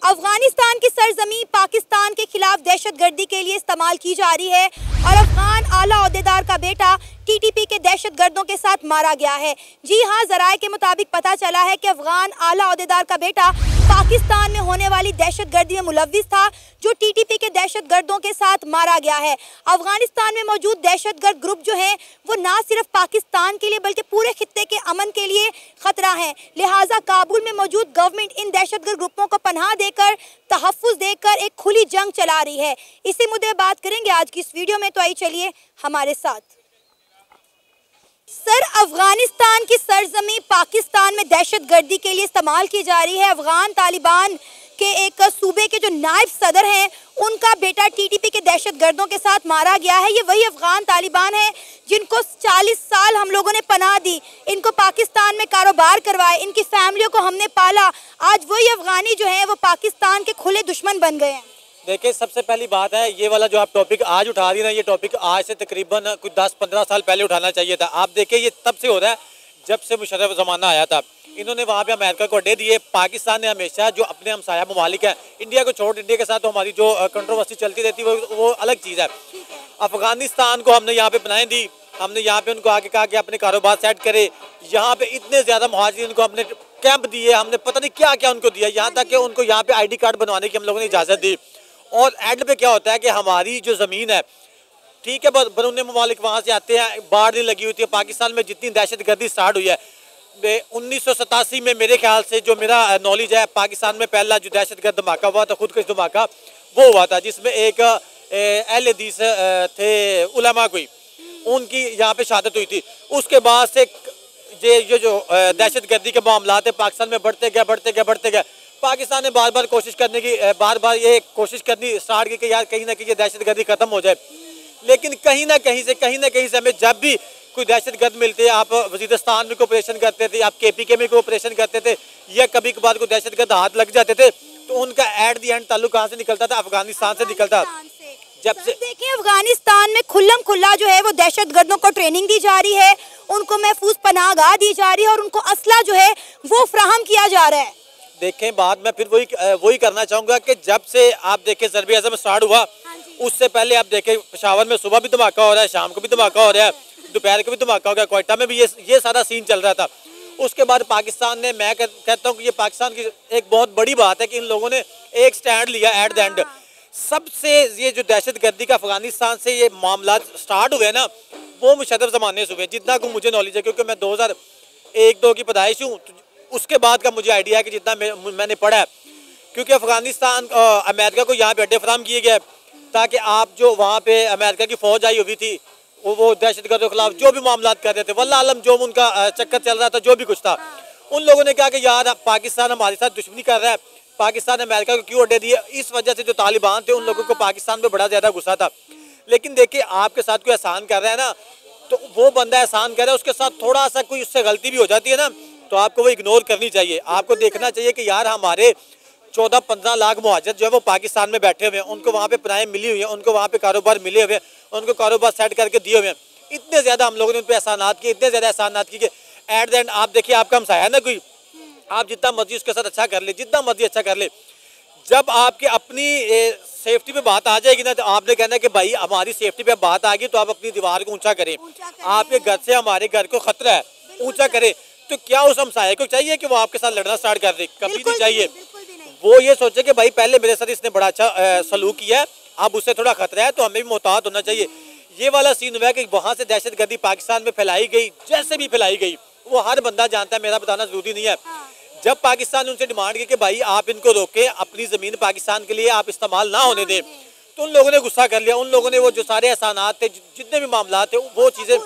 अफगानिस्तान की सरजमी पाकिस्तान के खिलाफ दहशतगर्दी के लिए इस्तेमाल की जा रही है और अफगान आला ओहदेदार का बेटा टीटीपी के दहशतगर्दों के साथ मारा गया है। जी हाँ, जराये के मुताबिक पता चला है कि अफगान आला ओहदेदार का बेटा पाकिस्तान में होने वाली दहशतगर्दी में मुलव्विस था, जो टीटीपी के दहशतगर्दों के साथ मारा गया है। अफगानिस्तान में मौजूद दहशतगर्द ग्रुप जो हैं वो ना सिर्फ पाकिस्तान के लिए बल्कि पूरे खित्ते के अमन के लिए खतरा है। लिहाजा काबुल में मौजूद गवर्नमेंट इन दहशतगर्द ग्रुपों को पनाह देकर, तहफ़्फ़ुज़ देकर एक खुली जंग चला रही है। इसी मुद्दे पर बात करेंगे आज की इस वीडियो में, तो आइए चलिए हमारे साथ। सर, अफगानिस्तान की सरजमी पाकिस्तान में दहशतगर्दी के लिए इस्तेमाल की जा रही है। अफगान तालिबान के एक सूबे के जो नायब सदर हैं उनका बेटा टीटीपी के दहशतगर्दों के साथ मारा गया है। ये वही अफगान तालिबान है जिनको 40 साल हम लोगों ने पनाह दी, इनको पाकिस्तान में कारोबार करवाए, इनकी फैमिलियों को हमने पाला। आज वही अफगानी जो है वो पाकिस्तान के खुले दुश्मन बन गए हैं। देखिए, सबसे पहली बात है, ये वाला जो आप टॉपिक आज उठा रही है ना, ये टॉपिक आज से तकरीबन कुछ 10-15 साल पहले उठाना चाहिए था। आप देखिए, ये तब से हो रहा है जब से मुशर्रफ ज़माना आया था। इन्होंने वहाँ पे अमेरिका को अड्डे दिए। पाकिस्तान ने हमेशा जो अपने हमसाया ममालिक है, इंडिया को छोड़, इंडिया के साथ तो हमारी जो कंट्रोवर्सी चलती रहती है वो अलग चीज़ है। अफगानिस्तान को हमने यहाँ पे बनाए दी, हमने यहाँ पे उनको आगे कहा कि अपने कारोबार सेट करे। यहाँ पे इतने ज़्यादा मुहाजिरीन को हमने कैंप दिए, हमने पता नहीं क्या क्या उनको दिया, यहाँ तक कि उनको यहाँ पे ID कार्ड बनवाने की हम लोगों ने इजाज़त दी। और एंड पे क्या होता है कि हमारी जो ज़मीन है, ठीक है, बरूनी ममालिक वहाँ से आते हैं, बाढ़ नहीं लगी होती है। पाकिस्तान में जितनी दहशतगर्दी स्टार्ट हुई है 1987 में, मेरे ख्याल से जो मेरा नॉलेज है, पाकिस्तान में पहला जो दहशतगर्द धमाका हुआ था, खुदकश धमाका वो हुआ था, जिसमें एक अहले हदीस थे, उलमा कोई, उनकी यहाँ पे शहादत हुई थी। उसके बाद से ये जो दहशतगर्दी के मामला थे पाकिस्तान में बढ़ते गए। पाकिस्तान ने बार बार ये कोशिश करनी स्टार्ट की कि यार कहीं ना कहीं ये दहशतगर्दी खत्म हो जाए। लेकिन कहीं ना कहीं से हमें जब भी कोई दहशतगर्द मिलते, आप वजीरिस्तान में कोऑपरेशन करते थे, आप KPK में कोऑपरेशन करते थे, या कभी कभार कोई दहशतगर्द हाथ लग जाते थे, तो उनका एट दी एंड ताल्लुक कहाँ से निकलता था? अफगानिस्तान से निकलता। जब से देखिए, अफगानिस्तान में खुल्लम खुल्ला जो है वो दहशतगर्दों को ट्रेनिंग दी जा रही है, उनको महफूज पनाहगाह दी जा रही है और उनको असला जो है वो फ्राहम किया जा रहा है। देखें, बाद में फिर वही करना चाहूँगा कि जब से आप देखें ज़रबे आज़म स्टार्ट हुआ, उससे पहले आप देखें पेशावर में सुबह भी धमाका हो रहा है, शाम को भी धमाका हो रहा है, दोपहर को भी धमाका हो गया, क्वेटा में भी ये सारा सीन चल रहा था। उसके बाद पाकिस्तान ने, मैं कहता हूँ कि ये पाकिस्तान की एक बहुत बड़ी बात है कि इन लोगों ने एक स्टैंड लिया एट द एंड। सबसे ये जो दहशतगर्दी का अफगानिस्तान से ये मामला स्टार्ट हुए ना, वो मुशर्रफ ज़माने से हुए, जितना को मुझे नॉलेज है, क्योंकि मैं 2001-2 की पैदाइश हूँ। उसके बाद का मुझे आइडिया है कि जितना मैंने पढ़ा है, क्योंकि अफगानिस्तान अमेरिका को यहाँ पे अड्डे फराहम किए गए ताकि आप जो वहाँ पे अमेरिका की फ़ौज आई हुई थी, वो दहशतगर्दों के खिलाफ जो भी मामला कर रहे थे, वल्लाह आलम जो उनका चक्कर चल रहा था, जो भी कुछ था, उन लोगों ने कहा कि यार पाकिस्तान हमारे साथ दुश्मनी कर रहा है, पाकिस्तान अमेरिका को क्यों अड्डे दिए। इस वजह से जो तालिबान थे, उन लोगों को पाकिस्तान पर बड़ा ज़्यादा गुस्सा था। लेकिन देखिए, आपके साथ कोई एहसान कर रहा है ना, तो वो बंदा एहसान कर रहा है, उसके साथ थोड़ा सा कोई उससे गलती भी हो जाती है ना, तो आपको वो इग्नोर करनी चाहिए। आपको देखना चाहिए कि यार हमारे 14-15 लाख मुहाजिर जो है वो पाकिस्तान में बैठे हुए हैं, उनको वहाँ पे पनाहें मिली हुई है, उनको वहाँ पे कारोबार मिले हुए हैं, उनको कारोबार सेट करके दिए हुए हैं। इतने ज़्यादा हम लोगों ने उन पर एहसानात किए, इतने ज़्यादा एहसानात किए कि एट द एंड आप देखिए, आपका हमसाया है ना कोई, आप जितना मर्जी उसके साथ अच्छा कर ले, जितना मर्जी अच्छा कर ले, जब आपकी अपनी सेफ्टी पे बात आ जाएगी ना, तो आपने कहना कि भाई हमारी सेफ्टी पे बात आ गई तो आप अपनी दीवार को ऊंचा करें। आपके घर से हमारे घर को खतरा है, ऊंचा करें। तो क्या उस हमसाये को चाहिए कि वो आपके साथ लड़ना स्टार्ट कर दे? कभी नहीं चाहिए। वो ये सोचे कि भाई पहले मेरे साथ इसने बड़ा अच्छा सलूक किया है, अब उससे थोड़ा खतरा है, तो हमें भी मोहतात होना चाहिए। ये वाला सीन हुआ है कि वहाँ से दहशतगर्दी पाकिस्तान में फैलाई गई, जैसे भी फैलाई गई, वो हर बंदा जानता है, मेरा बताना जरूरी नहीं है। जब पाकिस्तान ने उनसे डिमांड की कि भाई आप इनको रोकें, अपनी ज़मीन पाकिस्तान के लिए आप इस्तेमाल ना होने दें, तो उन लोगों ने गुस्सा कर लिया। उन लोगों ने वो जो सारे एहसानात थे, जितने भी मामला थे, वो चीज़ें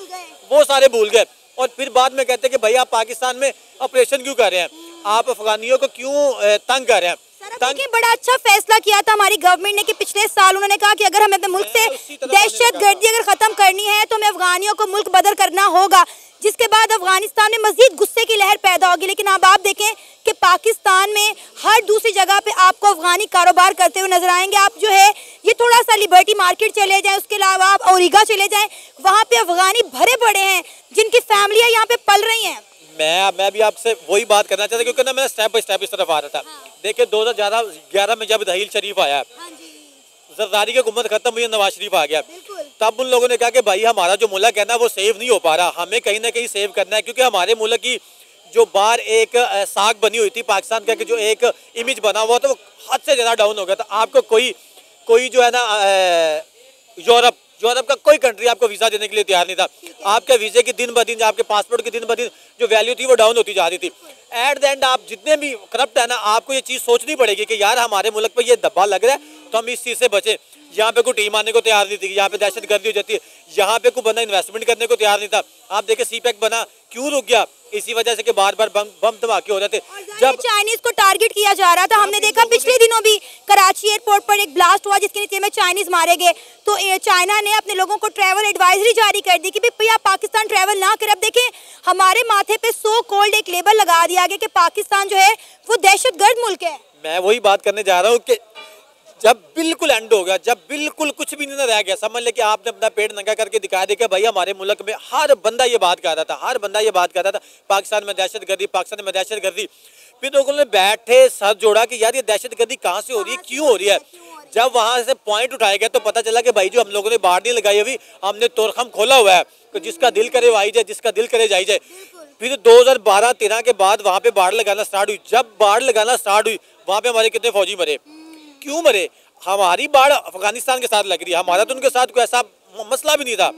वो सारे भूल गए। और फिर बाद में कहते हैं कि भाई आप पाकिस्तान में ऑपरेशन क्यों कर रहे हैं, आप अफगानियों को क्यों तंग कर रहे हैं। देखिए, बड़ा अच्छा फैसला किया था हमारी गवर्नमेंट ने कि पिछले साल उन्होंने कहा कि अगर हमें अपने मुल्क से दहशतगर्दी अगर खत्म करनी है तो हमें अफगानियों को मुल्क बदर करना होगा, जिसके बाद अफगानिस्तान में मजीद गुस्से की लहर पैदा होगी। लेकिन अब आप देखें कि पाकिस्तान में हर दूसरी जगह पे आपको अफगानी कारोबार करते हुए नजर आएंगे। आप जो है ये थोड़ा सा लिबर्टी मार्केट चले जाएं, उसके अलावा आप औरिगा चले जाएं, वहाँ पे अफगानी भरे पड़े हैं जिनकी फैमिलियाँ यहाँ पे पल रही हैं। मैं भी आपसे वही बात करना चाहता क्योंकि ना मैं स्टेप बाय स्टेप इस तरफ आ रहा था। देखिए 2011 में जब दहील शरीफ आया, जरदारी की हुकूमत खत्म हुई, नवाज शरीफ आ गया, तब उन लोगों ने कहा कि भाई हमारा जो मुल्क है ना वो सेव नहीं हो पा रहा, हमें कहीं ना कहीं सेव करना है, क्योंकि हमारे मुल्क की जो बाहर एक साख बनी हुई थी पाकिस्तान का, कि जो एक इमेज बना हुआ था वो हद से ज़्यादा डाउन हो गया था। आपको कोई जो है ना यूरोप का कोई कंट्री आपको वीज़ा देने के लिए तैयार नहीं था। आपके वीज़े की दिन ब दिन, आपके पासपोर्ट की दिन ब दिन जो वैल्यू थी वो डाउन होती जा रही थी। एट द एंड आप जितने भी करप्ट है ना, आपको ये चीज़ सोचनी पड़ेगी कि यार हमारे मुल्क पे ये दब्बा लग रहा है तो हम इस चीज़ से बचें। यहाँ पे कोई टीम आने को तैयार नहीं थी, यहाँ पे दहशत गर्दी हो जाती है, यहाँ पे कोई बंदा इन्वेस्टमेंट करने को तैयार नहीं था। आप देखें सीपैक बना क्यों रुक गया, इसी वजह से कि बार बार बम धमाके हो रहे थे। जब चाइनीज को टारगेट किया जा रहा था, हमने देखा पिछले दिनों भी कराची एयरपोर्ट पर एक ब्लास्ट हुआ जिसके नीचे में चाइनीज मारे गए, तो चाइना ने अपने लोगों को ट्रैवल एडवाइजरी जारी कर दी कि भाई आप पाकिस्तान ट्रैवल ना करें। अब देखें हमारे माथे पे सो कॉल्ड एक लेबल लगा दिया गया कि पाकिस्तान जो है वो दहशतगर्द मुल्क है। मैं वही बात करने जा रहा हूँ कि जब बिल्कुल एंड हो गया, जब बिल्कुल कुछ भी नहीं रह गया, समझ ले कि आपने अपना पेट नंगा करके दिखा दिया कि भाई हमारे मुल्क में हर बंदा ये बात कर रहा था, हर बंदा ये बात कर रहा था पाकिस्तान में दहशतगर्दी, पाकिस्तान में दहशतगर्दी। फिर लोगों ने बैठे सर जोड़ा कि यार ये दहशतगर्दी कहाँ से हो रही है, क्यों हो रही है। जब वहाँ से पॉइंट उठाया गया तो पता चला कि भाई जो हम लोगों ने बाढ़ नहीं लगाई अभी, हमने तोरखम खोला हुआ है तो जिसका दिल करे वो आई जाए, जिसका दिल करे जाई जाए। फिर 2012-13 के बाद वहाँ पे बाढ़ लगाना स्टार्ट हुई। जब बाढ़ लगाना स्टार्ट हुई वहाँ पे हमारे कितने फौजी मरे, क्यों मरे? हमारी बाढ़ अफगानिस्तान के साथ लग रही है, हमारा तो उनके साथ कोई ऐसा मसला भी नहीं था।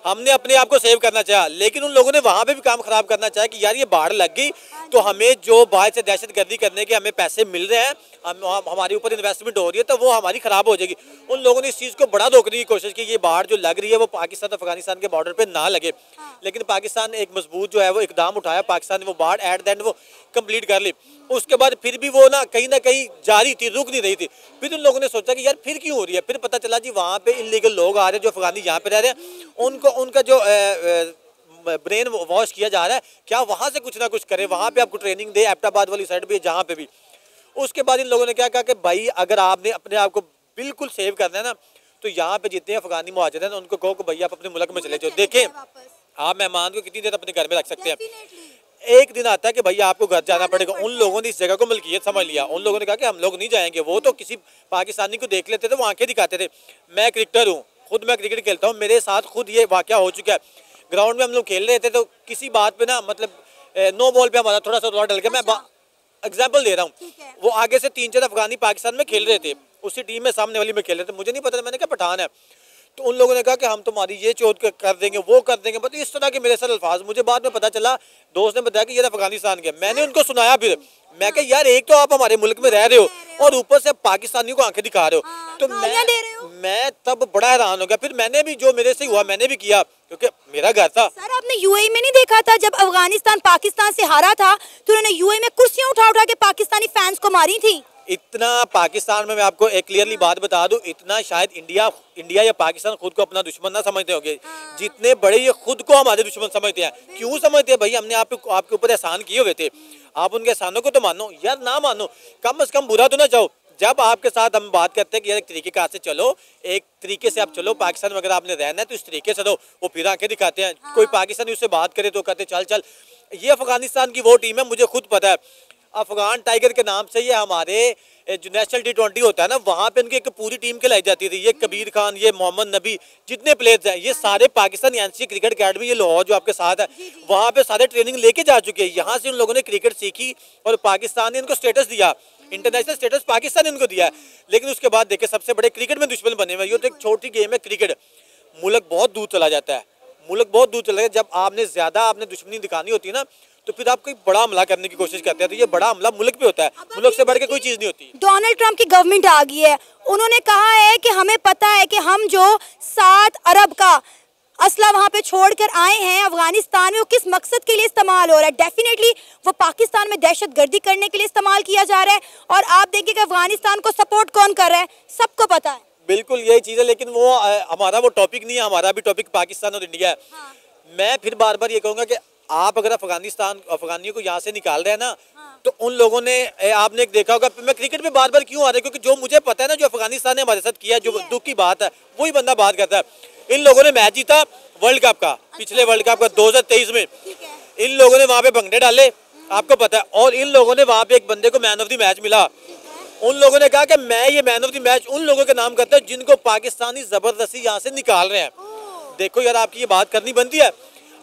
हमने अपने आप को सेव करना चाहा, लेकिन उन लोगों ने वहाँ पे भी काम खराब करना चाहा कि यार ये बाढ़ लग गई तो हमें जो बाहर से दहशतगर्दी करने के हमें पैसे मिल रहे हैं, हमारे ऊपर इन्वेस्टमेंट हो रही है तो वो हमारी खराब हो जाएगी। उन लोगों ने इस चीज़ को बड़ा रोकने की कोशिश की, ये बाढ़ जो लग रही है वो पाकिस्तान अफगानिस्तान के बॉर्डर पे ना लगे। लेकिन पाकिस्तान ने एक मजबूत जो है वो इकदाम उठाया, पाकिस्तान ने वो बाढ़ एट द एंड वो कंप्लीट कर ली। उसके बाद फिर भी वो ना कहीं जारी थी, रुक नहीं रही थी। फिर उन लोगों ने सोचा कि यार फिर क्यों हो रही है। फिर पता चला जी वहाँ पे इलीगल लोग आ रहे हैं जो अफगानी यहाँ पे रह रहे हैं, उनका जो ब्रेन वॉश किया जा रहा है, क्या वहाँ से कुछ ना कुछ करे, वहाँ पे आपको ट्रेनिंग दे, एबटाबाद वाली साइड भी जहाँ पे भी। उसके बाद इन लोगों ने क्या कहा कि भाई अगर आपने अपने आप को बिल्कुल सेव करना है ना तो यहाँ पे जितने अफगानी मुहाजिर हैं उनको कहो कि भैया आप अपने मुल्क में चले जाओ। देखें आप मेहमान को कितनी देर अपने घर में रख सकते हैं, एक दिन आता है कि भैया आपको घर जाना पड़ेगा। उन लोगों ने इस जगह को मलकियत समझ लिया, उन लोगों ने कहा कि हम लोग नहीं जाएंगे। वो तो किसी पाकिस्तानी को देख लेते थे, वो आंखें दिखाते थे। मैं क्रिकेटर हूँ, खुद मैं क्रिकेट खेलता हूँ, मेरे साथ खुद ये वाकया हो चुका है। ग्राउंड में हम लोग खेल रहे थे तो किसी बात पे ना मतलब नो बॉल पे हमारा थोड़ा सा डल गया। मैं एग्जाम्पल दे रहा हूँ, वो आगे से 3-4 अफगानी पाकिस्तान में खेल रहे थे, उसी टीम में सामने वाली में खेल रहे थे, मुझे नहीं पता था, मैंने कहा पठान है। तो उन लोगों ने कहा कि हम तुम्हारी ये चोट कर देंगे, वो कर देंगे, मतलब इस तरह के मेरे साथ अल्फाज। मुझे बाद में पता चला, दोस्त ने बताया कि ये अफगानिस्तान के। मैंने उनको सुनाया, फिर मैं कहा यार एक तो आप हमारे मुल्क में रह रहे हो और ऊपर से पाकिस्तानियों को आंखें दिखा रहे हो। तो मैं तब बड़ा हैरान हो गया। फिर मैंने भी जो मेरे से हुआ मैंने भी किया, क्योंकि मेरा घर था। सर आपने यूएई में नहीं देखा था जब अफगानिस्तान पाकिस्तान से हारा था तो उन्होंने यूएई में कुर्सियां उठा उठा के पाकिस्तानी फैंस को मारी थी। इतना पाकिस्तान में मैं आपको एक क्लियरली बात बता दूं, इतना शायद इंडिया या पाकिस्तान खुद को अपना दुश्मन ना समझते होंगे जितने बड़े ये खुद को हमारे दुश्मन समझते हैं। क्यों समझते हैं भाई? हमने आपके ऊपर एहसान किए हुए थे, आप उनके एहसानों को तो मानो यार, ना मानो, कम से कम बुरा तो ना चाहो। जब आपके साथ हम बात करते हैं कि यार एक तरीके कार से चलो, एक तरीके से आप चलो, पाकिस्तान में अगर आपने रहना है तो इस तरीके से रहो, वो फिर आंखें दिखाते हैं। कोई पाकिस्तानी उससे बात करे तो कहते चल चल। ये अफगानिस्तान की वो टीम है, मुझे खुद पता है, अफगान टाइगर के नाम से ये हमारे जो नेशनल T20 होता है ना, वहाँ पे इनकी एक पूरी टीम खिलाई जाती थी। ये कबीर खान, ये मोहम्मद नबी, जितने प्लेयर्स हैं ये सारे पाकिस्तान एनसी क्रिकेट अकेडमी, ये लाहौर जो आपके साथ है, वहाँ पे सारे ट्रेनिंग लेके जा चुके हैं। यहाँ से उन लोगों ने क्रिकेट सीखी और पाकिस्तान ने इनको स्टेटस दिया, इंटरनेशनल स्टेटस पाकिस्तान ने इनको दिया है। लेकिन उसके बाद देखिए सबसे बड़े क्रिकेट में दुश्मन बने हुए। ये तो एक छोटी गेम है क्रिकेट, मुल्क बहुत दूर चला जाता है, मुल्क बहुत दूर चला जाता है। जब आपने ज़्यादा दुश्मनी दिखानी होती है ना तो फिर आप कोई बड़ा हमला करने की कोशिश करते हैं, तो ये बड़ा हमला मुल्क पे होता है, मुल्क से बढ़ के कोई चीज़ नहीं होती। डोनाल्ड ट्रंप की गवर्नमेंट आ गई है, उन्होंने कहा है कि हमें पता है कि हम जो 7 अरब का असला वहाँ पे छोड़कर आए हैं अफगानिस्तान में, वो किस मकसद के लिए इस्तेमाल हो रहा है। डेफिनेटली वो पाकिस्तान में दहशतगर्दी करने के लिए इस्तेमाल किया जा रहा है। और आप देखिए कि अफगानिस्तान को सपोर्ट कौन कर रहा है, सबको पता है। बिल्कुल यही चीज़ है, लेकिन वो हमारा वो टॉपिक नहीं है, हमारा भी टॉपिक पाकिस्तान और इंडिया है। मैं फिर बार बार ये कहूँगा कि आप अगर अफगानियों को यहाँ से निकाल रहे हैं ना, तो उन लोगों ने, आपने एक देखा होगा, मैं क्रिकेट में बार बार क्यों आ रहा है, क्योंकि जो मुझे पता है ना, जो अफगानिस्तान ने हमारे साथ किया, जो दुख की बात है, वही बंदा बात करता है। इन लोगों ने मैच जीता वर्ल्ड कप का, पिछले वर्ल्ड कप का 2023 में, इन लोगों ने वहाँ पे भंगड़े डाले, आपको पता है, और इन लोगों ने वहाँ पे एक बंदे को मैन ऑफ द मैच मिला। उन लोगों ने कहा कि मैं ये मैन ऑफ द मैच उन लोगों के नाम करता हूँ जिनको पाकिस्तानी जबरदस्ती यहाँ से निकाल रहे हैं। देखो यार, आपकी ये बात करनी बनती है।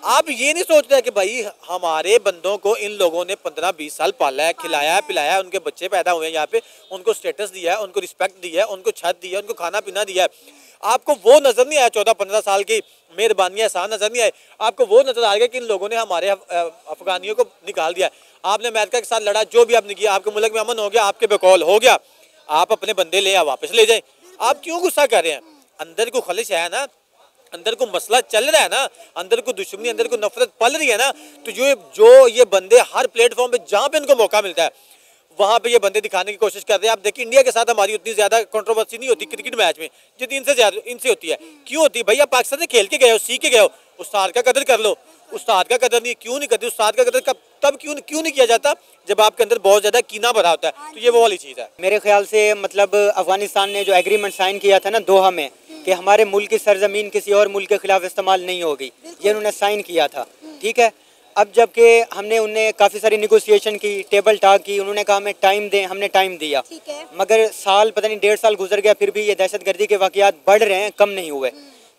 आप ये नहीं सोच रहे कि भाई हमारे बंदों को इन लोगों ने 15-20 साल पाला है, खिलाया है, पिलाया है, उनके बच्चे पैदा हुए हैं यहाँ पे, उनको स्टेटस दिया है, उनको रिस्पेक्ट दिया है, उनको छत दी है, उनको खाना पीना दिया है। आपको वो नजर नहीं आया 14-15 साल की मेहरबानी एहसान नजर नहीं आए, आपको वो नजर आ गया कि इन लोगों ने हमारे अफगानियों को निकाल दिया। आपने अमेरिका के साथ लड़ा, जो भी आपने किया, आपके मुल्क में अमन हो गया, आपके बेकौल हो गया, आप अपने बंदे ले वापस ले जाए। आप क्यों गुस्सा कर रहे हैं? अंदर को खलिश है ना, अंदर को मसला चल रहा है ना, अंदर को दुश्मनी, अंदर को नफरत पल रही है ना, तो जो ये बंदे हर प्लेटफॉर्म पे जहाँ पे इनको मौका मिलता है वहाँ पे ये बंदे दिखाने की कोशिश कर रहे हैं। आप देखिए, इंडिया के साथ हमारी उतनी ज्यादा कंट्रोवर्सी नहीं होती क्रिकेट मैच में जितनी इनसे होती है। क्यों होती है भैया? पाकिस्तान से खेल के गए हो, सीख के गए हो, उस्ताद का कदर कर लो। उस्ताद का कदर नहीं, क्यों नहीं करते? उस्ताद का कदर तब क्यों नहीं किया जाता जब आपके अंदर बहुत ज्यादा कीना भरा होता है। तो ये वो वाली चीज है। मेरे ख्याल से मतलब अफगानिस्तान ने जो एग्रीमेंट साइन किया था ना दोहा में कि हमारे मुल्क की सरजमीन किसी और मुल्क के खिलाफ इस्तेमाल नहीं होगी, ये उन्होंने साइन किया था, ठीक है। अब जबकि हमने उन्हें काफ़ी सारी निगोशिएशन की, टेबल टॉक की, उन्होंने कहा हमें टाइम दें, हमने टाइम दिया, मगर साल पता नहीं 1.5 साल गुजर गया, फिर भी ये दहशतगर्दी के वाक़यात बढ़ रहे हैं, कम नहीं हुए।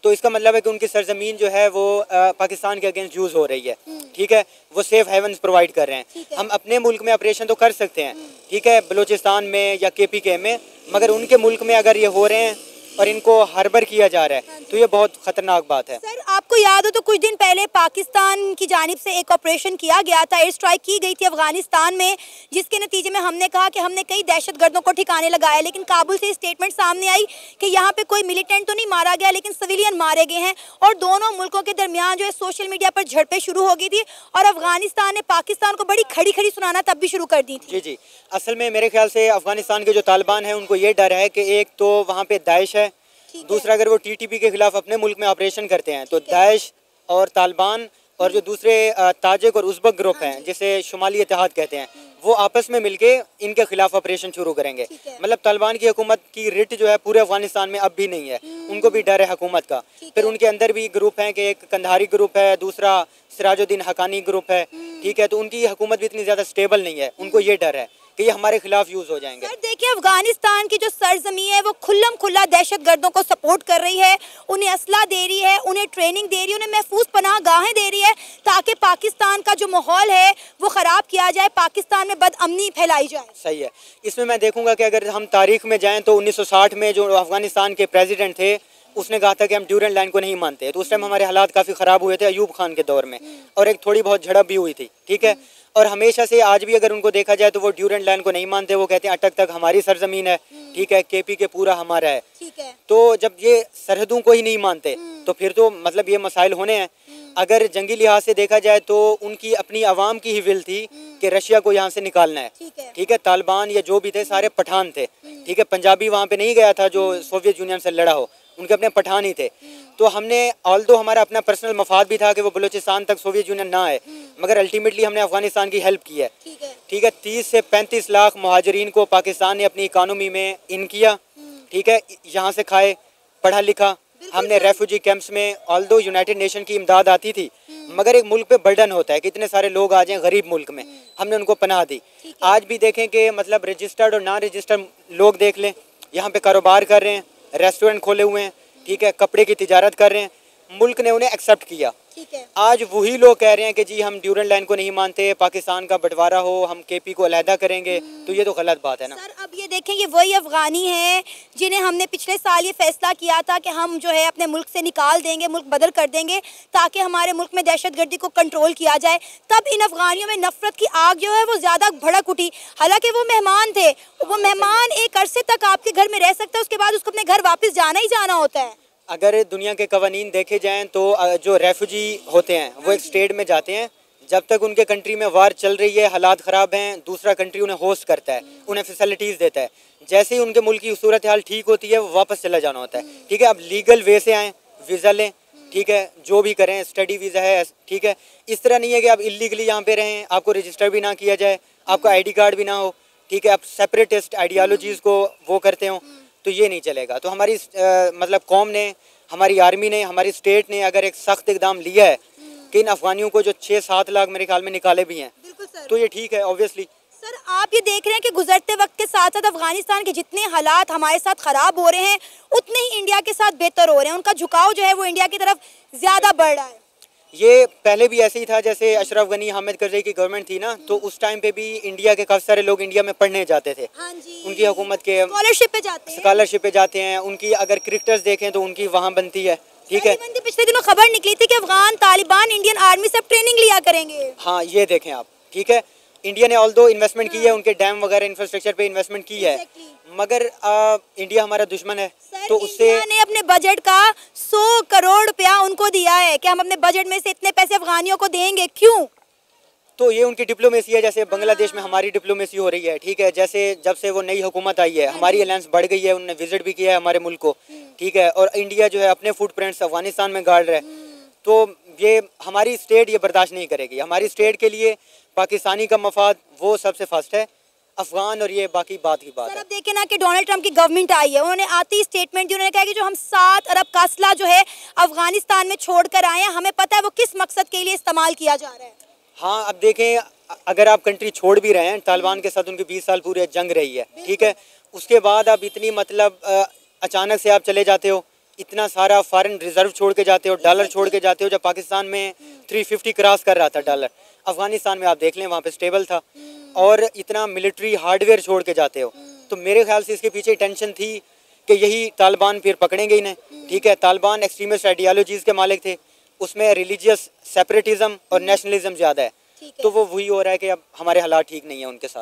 तो इसका मतलब है कि उनकी सरजमीन जो है वो पाकिस्तान के अगेंस्ट यूज़ हो रही है, ठीक है। वो सेफ हेवन्स प्रोवाइड कर रहे हैं। हम अपने मुल्क में ऑपरेशन तो कर सकते हैं, ठीक है, बलूचिस्तान में या KPK में, मगर उनके मुल्क में अगर ये हो रहे हैं और इनको हर्बर किया जा रहा है तो ये बहुत खतरनाक बात है। सर, आपको याद हो तो कुछ दिन पहले पाकिस्तान की जानिब से एक ऑपरेशन किया गया था, एयर स्ट्राइक की गई थी अफगानिस्तान में, जिसके नतीजे में हमने कहा कि हमने कई दहशतगर्दों को ठिकाने लगाया, लेकिन काबुल से स्टेटमेंट सामने आई कि यहाँ पे कोई मिलिटेंट तो नहीं मारा गया लेकिन सिविलियन मारे गए हैं। और दोनों मुल्कों के दरमियान जो है सोशल मीडिया पर झड़पें शुरू हो गई थी और अफगानिस्तान ने पाकिस्तान को बड़ी खड़ी खड़ी सुनाना तब भी शुरू कर दी थी। जी, असल में मेरे ख्याल से अफगानिस्तान के जो तालिबान है उनको ये डर है कि एक तो वहाँ पे दाइश है, दूसरा अगर वो TTP के खिलाफ अपने मुल्क में ऑपरेशन करते हैं तो दाइश और तालिबान और जो दूसरे ताजिक और उज़्बक ग्रुप हैं जिसे शुमाली इत्तेहाद कहते हैं, वो आपस में मिलके इनके खिलाफ ऑपरेशन शुरू करेंगे। मतलब तालिबान की हुकूमत की रिट जो है पूरे अफगानिस्तान में अब भी नहीं है, उनको भी डर है हुकूमत का। फिर उनके अंदर भी ग्रुप हैं कि एक कंधारी ग्रुप है, दूसरा सिराजुद्दीन हकानी ग्रुप है, ठीक है। तो उनकी हुकूमत भी इतनी ज़्यादा स्टेबल नहीं है, उनको ये डर है कि ये हमारे खिलाफ यूज हो जाएंगे। सर देखिए, अफगानिस्तान की जो सरजमीन है वो खुल्लम खुल्ला दहशतगर्दों को सपोर्ट कर रही है, उन्हें असला दे रही है, उन्हें ट्रेनिंग दे रही है, उन्हें महफूज पनाह गाहें दे रही है ताकि पाकिस्तान का जो माहौल है वो ख़राब किया जाए, पाकिस्तान में बदअमनी फैलाई जाए। सही है। इसमें मैं देखूंगा कि अगर हम तारीख में जाएँ तो 1960 में जो अफगानिस्तान के प्रेसिडेंट थे उसने कहा था कि हम ड्यूरेंट लाइन को नहीं मानते, तो उस टाइम हमारे हालात काफ़ी ख़राब हुए थे अयूब खान के दौर में, और एक थोड़ी बहुत झड़प भी हुई थी, ठीक है। और हमेशा से आज भी अगर उनको देखा जाए तो वो ड्यूरेंट लाइन को नहीं मानते, वो कहते हैं अटक तक हमारी सरजमीन है, ठीक है, KPK पूरा हमारा है, ठीक है। तो जब ये सरहदों को ही नहीं मानते तो फिर तो मतलब ये मसाइल होने हैं। अगर जंगी लिहाज से देखा जाए तो उनकी अपनी आवाम की ही विल थी कि रशिया को यहाँ से निकालना है, ठीक है। तालिबान या जो भी थे सारे पठान थे, ठीक है। पंजाबी वहाँ पे नहीं गया था जो सोवियत यूनियन से लड़ा हो, उनके अपने पठान ही थे। तो हमने ऑल्दो हमारा अपना पर्सनल मफाद भी था कि वो बलूचिस्तान तक सोवियत यूनियन ना आए, मगर अल्टीमेटली हमने अफगानिस्तान की हेल्प की है, ठीक है। 30 से 35 लाख मुहाजिरीन को पाकिस्तान ने अपनी इकानमी में इन किया, ठीक है, यहाँ से खाए, पढ़ा लिखा। हमने रेफ्यूजी कैंप्स में ऑल्दो यूनाइटेड नेशन की इमदाद आती थी, मगर एक मुल्क पे बर्डन होता है कि इतने सारे लोग आ जाएं गरीब मुल्क में, हमने उनको पनाह दी। आज भी देखें कि मतलब रजिस्टर्ड और नॉन रजिस्टर्ड लोग देख लें, यहाँ पे कारोबार कर रहे हैं, रेस्टोरेंट खोले हुए हैं, ठीक है, कपड़े की तिजारत कर रहे हैं, मुल्क ने उन्हें एक्सेप्ट किया, ठीक है। आज वही लोग कह रहे हैं कि जी हम ड्यूरेंट लाइन को नहीं मानते, पाकिस्तान का बंटवारा हो, हम KP को अलहदा करेंगे, तो ये तो गलत बात है ना। सर अब ये देखें, ये वही अफगानी हैं जिन्हें हमने पिछले साल ये फैसला किया था कि हम जो है अपने मुल्क से निकाल देंगे, मुल्क बदल कर देंगे ताकि हमारे मुल्क में दहशतगर्दी को कंट्रोल किया जाए। तब इन अफगानियों में नफरत की आग जो है वो ज़्यादा भड़क उठी। हालांकि वो मेहमान थे, वो मेहमान एक अरसे तक आपके घर में रह सकता है, उसके बाद उसको अपने घर वापस जाना ही जाना होता है। अगर दुनिया के कवानीन देखे जाएं तो जो रेफ्यूजी होते हैं वो एक स्टेट में जाते हैं, जब तक उनके कंट्री में वार चल रही है, हालात ख़राब हैं, दूसरा कंट्री उन्हें होस्ट करता है, उन्हें फैसिलिटीज़ देता है। जैसे ही उनके मुल्क की सूरत हाल ठीक होती है वो वापस चला जाना होता है, ठीक है। अब लीगल वे से आएँ, वीज़ा लें, ठीक है, जो भी करें, स्टडी वीज़ा है, ठीक है। इस तरह नहीं है कि आप इलीगली यहाँ पे रहें, आपको रजिस्टर भी ना किया जाए, आपका ID कार्ड भी ना हो, ठीक है, आप सेपरेटिस्ट आइडियालॉजीज़ को वो करते हो, तो ये नहीं चलेगा। तो हमारी मतलब कौम ने, हमारी आर्मी ने, हमारी स्टेट ने अगर एक सख्त इकदाम लिया है कि इन अफगानियों को जो 6-7 लाख मेरे ख्याल में निकाले भी हैं, बिल्कुल सर। तो ये ठीक है ऑब्वियसली। सर आप ये देख रहे हैं कि गुजरते वक्त के साथ साथ अफगानिस्तान के जितने हालात हमारे साथ खराब हो रहे हैं उतने ही इंडिया के साथ बेहतर हो रहे हैं, उनका झुकाव जो है वो इंडिया की तरफ ज्यादा बढ़ रहा है। ये पहले भी ऐसे ही था, जैसे अशरफ गनी हामिद करज़ई की गवर्नमेंट थी ना, तो उस टाइम पे भी इंडिया के काफ़ी सारे लोग इंडिया में पढ़ने जाते थे। हाँ जी। उनकी हुकूमत के स्कॉलरशिप पे जाते हैं, उनकी अगर क्रिकेटर्स देखें तो उनकी वहाँ बनती है, ठीक है। पिछले दिनों खबर निकली थी कि अफगान तालिबान इंडियन आर्मी से ट्रेनिंग लिया करेंगे। हाँ ये देखें आप, ठीक है। इंडिया ने ऑल्दो इन्वेस्टमेंट की है, उनके डैम वगैरह इंफ्रास्ट्रक्चर पे इन्वेस्टमेंट की है, मगर इंडिया हमारा दुश्मन है, तो उससे इंडिया ने अपने बजट का 100 करोड़ रुपया उनको दिया है कि हम अपने बजट में से इतने पैसे अफगानियों को देंगे, क्यों? तो ये उनकी डिप्लोमेसी है, जैसे बांग्लादेश में हमारी डिप्लोमेसी हो रही है, ठीक है। जैसे जब से वो नई हुकूमत आई है हमारी अलायंस बढ़ गई है, उन्होंने विजिट भी किया है हमारे मुल्क को, ठीक है। और इंडिया जो है अपने फुटप्रिंट्स अफगानिस्तान में गाड़ रहा है, तो ये हमारी स्टेट ये बर्दाश्त नहीं करेगी। हमारी स्टेट के लिए पाकिस्तानी का मफाद वो सबसे फर्स्ट है, अफगान और ये बाकी बात की बात है। अब देखिए ना कि डोनाल्ड ट्रंप की गवर्नमेंट आई है, उन्होंने आती ही स्टेटमेंट दी, उन्होंने कहा कि जो हम 7 अरब का असला जो है अफगानिस्तान में छोड़कर आए हैं, हमें पता है वो किस मकसद के लिए इस्तेमाल किया जा रहा है। हाँ अब देखें, अगर आप कंट्री छोड़ भी रहे हैं, तालिबान के साथ उनकी 20 साल पूरे जंग रही है, ठीक है, उसके बाद आप इतनी मतलब अचानक से आप चले जाते हो, इतना सारा फॉरेन रिजर्व छोड़ के जाते हो, डॉलर छोड़ के जाते हो। जब पाकिस्तान में 350 क्रॉस कर रहा था डॉलर, अफगानिस्तान में आप देख लें वहाँ पे स्टेबल था, और इतना मिलिट्री हार्डवेयर छोड़ के जाते हो, तो मेरे ख्याल से इसके पीछे टेंशन थी कि यही तालिबान फिर पकड़ेंगे इन्हें, ठीक है। तालिबान एक्सट्रीमिस्ट आइडियोलॉजीज़ के मालिक थे, उसमें रिलीजियस सेपरेटिज्म और नेशनलिज्म ज़्यादा है, तो वो वही हो रहा है कि अब हमारे हालात ठीक नहीं है उनके साथ।